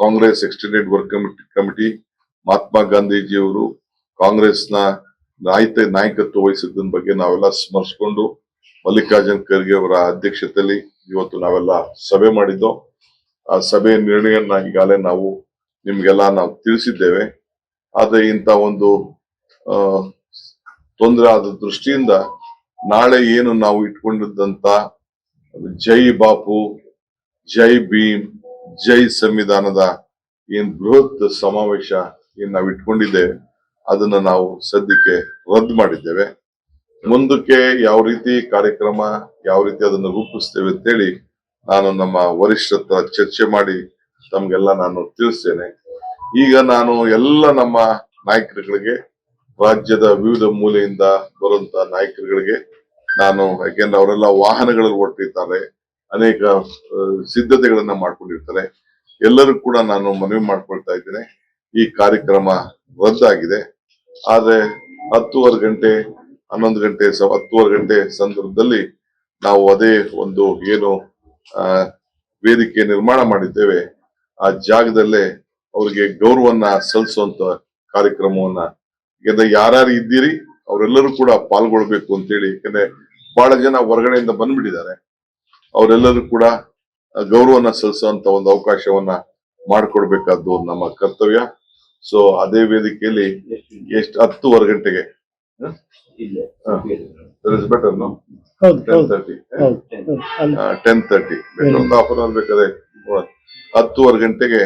Congress extended work committee Mahatma ಗಾಂಧೀಜಿಯವರು ಕಾಂಗ್ರೆಸ್ನ ನಾಯಕತ್ವ ವಹಿಸಿದ ಬಗ್ಗೆ ನಾವೆಲ್ಲ ಸ್ಮರಿಸಿಕೊಂಡು ಮಲ್ಲಿಕಾರ್ಜುನ್ ಖರ್ಗೆ ಅವರ ಅಧ್ಯಕ್ಷತೆಯಲ್ಲಿ ಇವತ್ತು ನಾವೆಲ್ಲ ಸಭೆ ಮಾಡಿದ್ದೋ. ಆ ಸಭೆಯ ನಿರ್ಣಯನ್ನ ಈಗಾಗಲೇ ನಿಮ್ಗೆಲ್ಲ ನಾವು ತಿಳಿಸಿದ್ದೇವೆ. ಆದ್ರೆ ಇಂಥ ಒಂದು ತೊಂದರೆ ಆದ ದೃಷ್ಟಿಯಿಂದ ನಾಳೆ ಏನು ನಾವು ಇಟ್ಕೊಂಡಿದ್ದಂತ ಜೈ ಬಾಪು, ಜೈ ಭೀಮ್, ಜೈ ಸಂವಿಧಾನದ ಏನ್ ಬೃಹತ್ ಸಮಾವೇಶ ಏನ್ ನಾವು ಇಟ್ಕೊಂಡಿದ್ದೇವೆ ಅದನ್ನ ನಾವು ಸದ್ಯಕ್ಕೆ ರದ್ದು ಮಾಡಿದ್ದೇವೆ. ಮುಂದಕ್ಕೆ ಯಾವ ರೀತಿ ಕಾರ್ಯಕ್ರಮ ಯಾವ ರೀತಿ ಅದನ್ನು ರೂಪಿಸ್ತೇವೆ ಅಂತೇಳಿ ನಾನು ನಮ್ಮ ವರಿಷ್ಠರ ಚರ್ಚೆ ಮಾಡಿ ತಮ್ಗೆಲ್ಲ ನಾನು ತಿಳಿಸ್ತೇನೆ. ಈಗ ನಾನು ಎಲ್ಲ ನಮ್ಮ ನಾಯಕರುಗಳಿಗೆ, ರಾಜ್ಯದ ವಿವಿಧ ಮೂಲೆಯಿಂದ ಬರುವಂತ ನಾಯಕರುಗಳಿಗೆ ನಾನು, ಯಾಕೆಂದ್ರೆ ಅವರೆಲ್ಲ ವಾಹನಗಳಲ್ಲಿ ಹೊರಟಿರ್ತಾರೆ, ಅನೇಕ ಸಿದ್ಧತೆಗಳನ್ನ ಮಾಡ್ಕೊಂಡಿರ್ತಾರೆ, ಎಲ್ಲರೂ ಕೂಡ ನಾನು ಮನವಿ ಮಾಡ್ಕೊಳ್ತಾ ಇದ್ದೇನೆ. ಈ ಕಾರ್ಯಕ್ರಮ ರದ್ದಾಗಿದೆ. ಆದ್ರೆ 10:30 ಗಂಟೆ 11 ಗಂಟೆ 10:30 ಗಂಟೆ ಸಂದರ್ಭದಲ್ಲಿ ನಾವು ಅದೇ ಒಂದು ಏನು ವೇದಿಕೆ ನಿರ್ಮಾಣ ಮಾಡಿದ್ದೇವೆ ಆ ಜಾಗದಲ್ಲೇ ಅವ್ರಿಗೆ ಗೌರವನ್ನ ಸಲ್ಲಿಸುವಂತ ಕಾರ್ಯಕ್ರಮವನ್ನ, ಯಾಕಂದ್ರೆ ಯಾರ್ಯಾರು ಇದ್ದೀರಿ ಅವರೆಲ್ಲರೂ ಕೂಡ ಪಾಲ್ಗೊಳ್ಬೇಕು ಅಂತೇಳಿ, ಯಾಕಂದ್ರೆ ಬಹಳ ಜನ ಹೊರಗಡೆಯಿಂದ ಬಂದ್ಬಿಟ್ಟಿದ್ದಾರೆ. ಅವರೆಲ್ಲರೂ ಕೂಡ ಗೌರವನ ಸಲ್ಲಿಸುವಂತ ಒಂದು ಅವಕಾಶವನ್ನ ಮಾಡಿಕೊಡ್ಬೇಕಾದ್ದು ನಮ್ಮ ಕರ್ತವ್ಯ. ಸೊ ಅದೇ ವೇದಿಕೆಯಲ್ಲಿ 10:30 ಗಂಟೆಗೆ ಬೆಟರ್ 10:30 ಒಂದು ಹಾಫ್ ಅವರ್ ಬೇಕಾದ್ರೆ 10:30 ಗಂಟೆಗೆ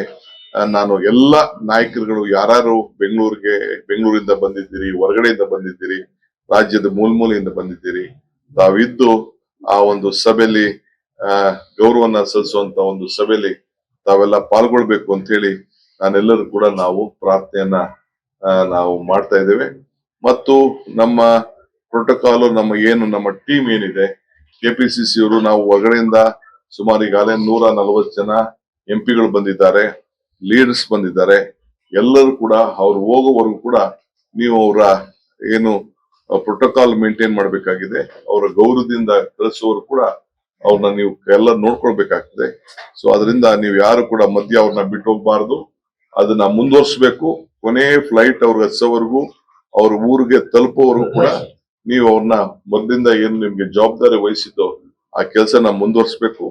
ನಾನು ಎಲ್ಲ ನಾಯಕರುಗಳು ಯಾರು ಬೆಂಗಳೂರಿಂದ ಬಂದಿದ್ದೀರಿ, ಹೊರಗಡೆಯಿಂದ ಬಂದಿದ್ದೀರಿ, ರಾಜ್ಯದ ಮೂಲೆಯಿಂದ ಬಂದಿದ್ದೀರಿ, ತಾವಿದ್ದು ಆ ಒಂದು ಸಭೆಯಲ್ಲಿ ಗೌರವನ ಸಲ್ಲಿಸುವಂತ ಒಂದು ಸಭೆಯಲ್ಲಿ ತಾವೆಲ್ಲ ಪಾಲ್ಗೊಳ್ಬೇಕು ಅಂತ ಹೇಳಿ ನಾನೆಲ್ಲರೂ ಕೂಡ ನಾವು ಪ್ರಾರ್ಥನೆಯನ್ನ ನಾವು ಮಾಡ್ತಾ ಇದ್ದೇವೆ. ಮತ್ತು ನಮ್ಮ ಪ್ರೋಟೋಕಾಲ್, ನಮ್ಮ ಟೀಮ್ ಏನಿದೆ ಕೆಪಿಸಿಸಿ ಅವರು, ನಾವು ಹೊರಗಡೆಯಿಂದ ಸುಮಾರು ಈಗಾಗಲೇ 140 ಜನ ಎಂಪಿಗಳು ಬಂದಿದ್ದಾರೆ, ಲೀಡರ್ಸ್ ಬಂದಿದ್ದಾರೆ. ಎಲ್ಲರೂ ಕೂಡ ಅವ್ರು ಹೋಗೋವರೆಗೂ ಕೂಡ ನೀವು ಅವರ ಏನು ಪ್ರೋಟೋಕಾಲ್ ಮೇಂಟೈನ್ ಮಾಡಬೇಕಾಗಿದೆ. ಅವರ ಗೌರವದಿಂದ ಕಳಿಸುವವರು ಕೂಡ ಅವ್ರನ್ನ ನೀವು ಎಲ್ಲ ನೋಡ್ಕೊಳ್ಬೇಕಾಗ್ತದೆ. ಸೊ ಅದರಿಂದ ನೀವು ಯಾರು ಕೂಡ ಮಧ್ಯ ಅವ್ರನ್ನ ಬಿಟ್ಟು ಹೋಗ್ಬಾರ್ದು, ಅದನ್ನ ಮುಂದುವರ್ಸ್ಬೇಕು. ಕೊನೆ ಫ್ಲೈಟ್ ಅವ್ರಿಗೆ ಹಚ್ಚೋವರೆಗೂ, ಅವ್ರ ಊರಿಗೆ ತಲುಪೋವರೆಗೂ ಕೂಡ ನೀವು ಅವ್ರನ್ನ ಮೊದಲಿಂದ ಏನು ನಿಮ್ಗೆ ಜವಾಬ್ದಾರಿ ವಹಿಸಿದ್ದೋ ಆ ಕೆಲಸನ ಮುಂದುವರ್ಸ್ಬೇಕು.